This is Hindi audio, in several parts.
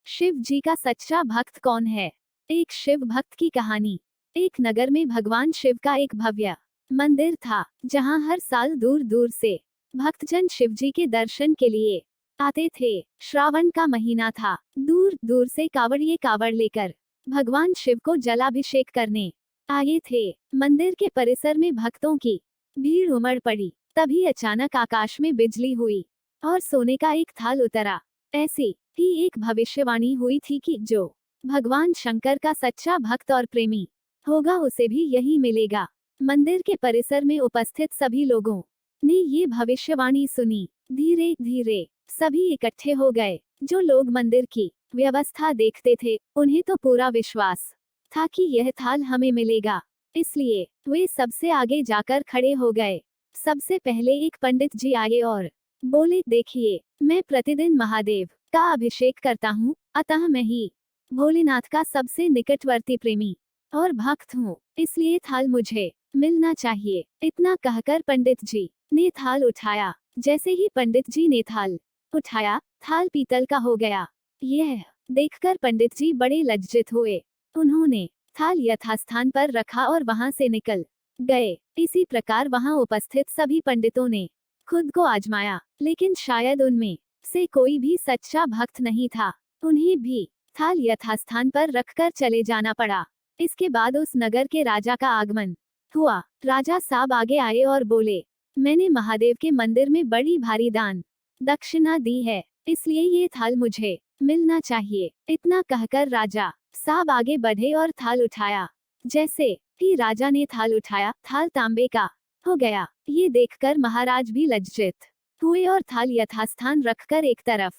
शिव जी का सच्चा भक्त कौन है? एक शिव भक्त की कहानी। एक नगर में भगवान शिव का एक भव्य मंदिर था, जहां हर साल दूर दूर से भक्तजन शिव जी के दर्शन के लिए आते थे। श्रावण का महीना था। दूर दूर से कांवड़िए कांवड़ लेकर भगवान शिव को जलाभिषेक करने आए थे। मंदिर के परिसर में भक्तों की भीड़ उमड़ पड़ी। तभी अचानक आकाश में बिजली हुई और सोने का एक थाल उतरा। ऐसी ही एक भविष्यवाणी हुई थी कि जो भगवान शंकर का सच्चा भक्त और प्रेमी होगा उसे भी यही मिलेगा। मंदिर के परिसर में उपस्थित सभी लोगों ने ये भविष्यवाणी सुनी। धीरे धीरे सभी इकट्ठे हो गए। जो लोग मंदिर की व्यवस्था देखते थे, उन्हें तो पूरा विश्वास था कि यह थाल हमें मिलेगा। इसलिए वे सबसे आगे जाकर खड़े हो गए। सबसे पहले एक पंडित जी आए और बोले, देखिए, मैं प्रतिदिन महादेव का अभिषेक करता हूँ, अतः मैं ही भोलेनाथ का सबसे निकटवर्ती प्रेमी और भक्त हूँ, इसलिए थाल मुझे मिलना चाहिए। इतना कहकर पंडित जी ने थाल उठाया। जैसे ही पंडित जी ने थाल उठाया, थाल पीतल का हो गया। यह देखकर पंडित जी बड़े लज्जित हुए। उन्होंने थाल यथास्थान पर रखा और वहां से निकल गए। इसी प्रकार वहां उपस्थित सभी पंडितों ने खुद को आजमाया, लेकिन शायद उनमें से कोई भी सच्चा भक्त नहीं था। उन्हें भी थाल यथास्थान पर रखकर चले जाना पड़ा। इसके बाद उस नगर के राजा का आगमन हुआ। राजा साहब आगे आए और बोले, मैंने महादेव के मंदिर में बड़ी भारी दान दक्षिणा दी है, इसलिए ये थाल मुझे मिलना चाहिए। इतना कहकर राजा साहब आगे बढ़े और थाल उठाया। जैसे ही राजा ने थाल उठाया, थाल तांबे का हो गया। ये देखकर महाराज भी लज्जित हुए और थाल यथास्थान रखकर एक तरफ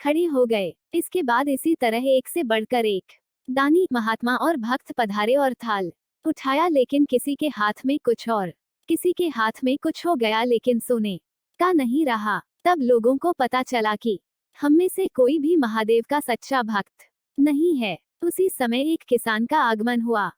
खड़े हो गए। इसके बाद इसी तरह एक से बढ़कर एक दानी, महात्मा और भक्त पधारे और थाल उठाया, लेकिन किसी के हाथ में कुछ और किसी के हाथ में कुछ हो गया, लेकिन सोने का नहीं रहा। तब लोगों को पता चला कि हम में से कोई भी महादेव का सच्चा भक्त नहीं है। उसी समय एक किसान का आगमन हुआ।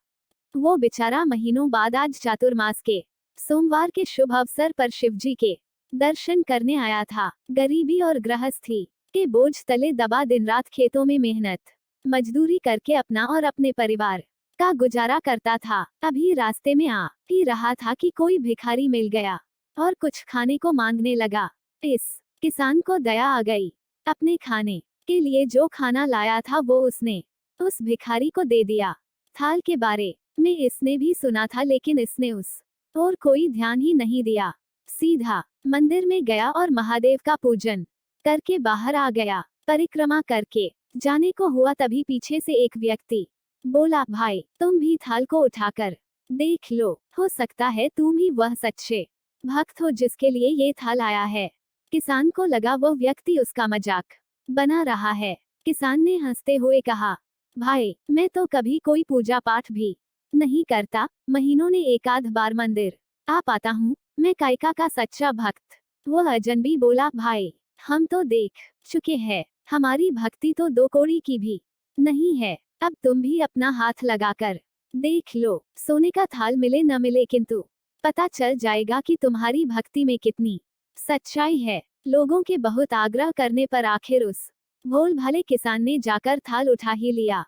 वो बेचारा महीनों बाद आज चातुर्मास के सोमवार के शुभ अवसर पर शिवजी के दर्शन करने आया था। गरीबी और गृहस्थी के बोझ तले दबा दिन रात खेतों में मेहनत मजदूरी करके अपना और अपने परिवार का गुजारा करता था। अभी रास्ते में आ ही रहा था कि कोई भिखारी मिल गया और कुछ खाने को मांगने लगा। इस किसान को दया आ गई। अपने खाने के लिए जो खाना लाया था वो उसने उस भिखारी को दे दिया। थाल के बारे में इसने भी सुना था, लेकिन इसने उस और कोई ध्यान ही नहीं दिया। सीधा मंदिर में गया और महादेव का पूजन करके बाहर आ गया। परिक्रमा करके जाने को हुआ, तभी पीछे से एक व्यक्ति बोला, भाई, तुम भी थाल को उठाकर देख लो, हो सकता है तुम ही वह सच्चे भक्त हो जिसके लिए ये थाल आया है। किसान को लगा वो व्यक्ति उसका मजाक बना रहा है। किसान ने हंसते हुए कहा, भाई, मैं तो कभी कोई पूजा पाठ भी नहीं करता, महीनों ने एक आध बार मंदिर आ पाता हूँ, मैं कायका का सच्चा भक्त। वह अजनबी बोला, भाई, हम तो देख चुके हैं, हमारी भक्ति तो दो कौड़ी की भी नहीं है। अब तुम भी अपना हाथ लगाकर देख लो, सोने का थाल मिले न मिले, किंतु पता चल जाएगा कि तुम्हारी भक्ति में कितनी सच्चाई है। लोगों के बहुत आग्रह करने पर आखिर उस भोल भाले किसान ने जाकर थाल उठा ही लिया।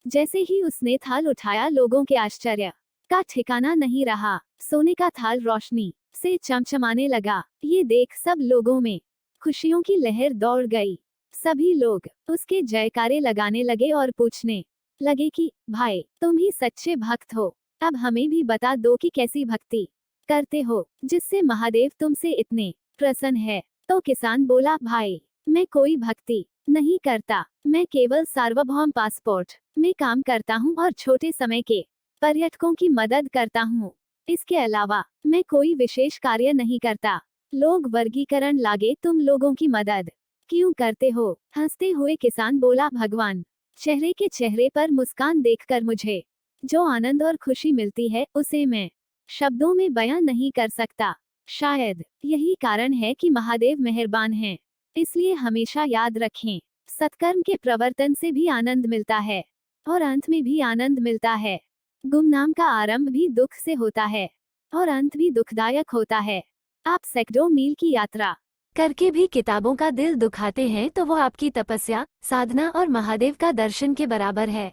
जैसे ही उसने थाल उठाया, लोगों के आश्चर्य का ठिकाना नहीं रहा। सोने का थाल रोशनी से चमचमाने लगा। ये देख सब लोगों में खुशियों की लहर दौड़ गई। सभी लोग उसके जयकारे लगाने लगे और पूछने लगे कि भाई, तुम ही सच्चे भक्त हो, अब हमें भी बता दो कि कैसी भक्ति करते हो जिससे महादेव तुमसे इतने प्रसन्न है। तो किसान बोला, भाई, मैं कोई भक्ति नहीं करता, मैं केवल सार्वभौम पासपोर्ट में काम करता हूँ और छोटे समय के पर्यटकों की मदद करता हूँ। इसके अलावा मैं कोई विशेष कार्य नहीं करता। लोग वर्गीकरण लागे, तुम लोगों की मदद क्यों करते हो? हंसते हुए किसान बोला, भगवान, चेहरे के चेहरे पर मुस्कान देखकर मुझे जो आनंद और खुशी मिलती है, उसे मैं शब्दों में बयां नहीं कर सकता। शायद यही कारण है कि महादेव मेहरबान हैं। इसलिए हमेशा याद रखें, सत्कर्म के प्रवर्तन से भी आनंद मिलता है और अंत में भी आनंद मिलता है। गुमनाम का आरंभ भी दुख से होता है और अंत भी दुखदायक होता है। आप सैकड़ों मील की यात्रा करके भी किताबों का दिल दुखाते हैं तो वो आपकी तपस्या, साधना और महादेव का दर्शन के बराबर है।